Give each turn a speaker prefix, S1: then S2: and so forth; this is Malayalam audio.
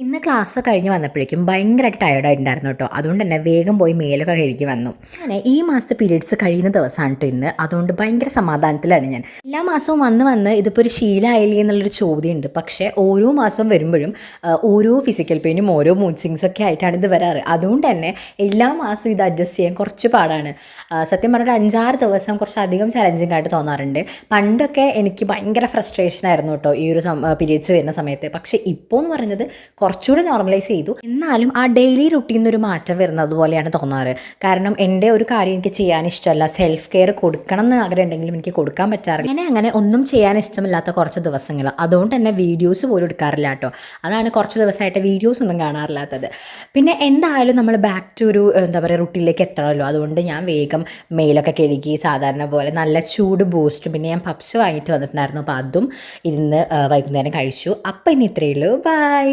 S1: ഇന്ന് ക്ലാസ് കഴിഞ്ഞ് വന്നപ്പോഴേക്കും ഭയങ്കരമായിട്ട് ടയർഡായിട്ടുണ്ടായിരുന്നു കേട്ടോ. അതുകൊണ്ട് തന്നെ വേഗം പോയി മേലൊക്കെ കഴുകി വന്നു. അങ്ങനെ ഈ മാസത്തെ പീരീഡ്സ് കഴിയുന്ന ദിവസമാണ് കേട്ടോ ഇന്ന്. അതുകൊണ്ട് ഭയങ്കര സമാധാനത്തിലാണ് ഞാൻ. എല്ലാ മാസവും വന്ന് ഇതിപ്പോൾ ഒരു ശീലമായില്ലേ എന്നുള്ളൊരു ചോദ്യമുണ്ട്. പക്ഷേ ഓരോ മാസവും വരുമ്പോഴും ഓരോ ഫിസിക്കൽ പെയിനും ഓരോ മൂഡ് സ്വിങ്സ് ഒക്കെ ആയിട്ടാണ് ഇത് വരാറ്. അതുകൊണ്ട് തന്നെ എല്ലാ മാസവും ഇത് അഡ്ജസ്റ്റ് ചെയ്യാൻ കുറച്ച് പാടാണ്. സത്യം പറഞ്ഞാൽ 5-6 ദിവസം കുറച്ചധികം ചലഞ്ചിങ് ആയിട്ട് തോന്നാറുണ്ട്. പണ്ടൊക്കെ എനിക്ക് ഭയങ്കര ഫ്രസ്ട്രേഷൻ ആയിരുന്നു കേട്ടോ ഈ ഒരു പീരീഡ്സ് വരുന്ന സമയത്ത്. പക്ഷേ ഇപ്പോൾ എന്ന് പറയുന്നത് കുറച്ചുകൂടി നോർമലൈസ് ചെയ്തു. എന്നാലും ആ ഡെയിലി റുട്ടീനിൽ ഒരു മാറ്റം വരുന്നത് പോലെയാണ് തോന്നാറ്. കാരണം എൻ്റെ ഒരു കാര്യം എനിക്ക് ചെയ്യാൻ ഇഷ്ടമല്ല, സെൽഫ് കെയർ കൊടുക്കണം എന്ന് ആഗ്രഹം ഉണ്ടെങ്കിലും എനിക്ക് കൊടുക്കാൻ പറ്റാറില്ല. അങ്ങനെ ഒന്നും ചെയ്യാൻ ഇഷ്ടമില്ലാത്ത കുറച്ച് ദിവസങ്ങൾ. അതുകൊണ്ട് തന്നെ വീഡിയോസ് പോലും എടുക്കാറില്ല കേട്ടോ. അതാണ് കുറച്ച് ദിവസമായിട്ട് വീഡിയോസ് ഒന്നും കാണാറില്ലാത്തത്. പിന്നെ എന്തായാലും നമ്മൾ ബാക്ക് ടു ഒരു എന്താ പറയുക റുട്ടീനിലേക്ക് എത്തണമല്ലോ. അതുകൊണ്ട് ഞാൻ വേഗം മെയിലൊക്കെ കഴുകി സാധാരണ പോലെ നല്ല ചൂട് ബൂസ്റ്റും പിന്നെ ഞാൻ പപ്സ് വാങ്ങിയിട്ട് വന്നിട്ടുണ്ടായിരുന്നു. അപ്പോൾ അതും ഇന്ന് വൈകുന്നേരം കഴിച്ചു. അപ്പം ഇനി ഇത്രയേ ഉള്ളൂ. ബൈ.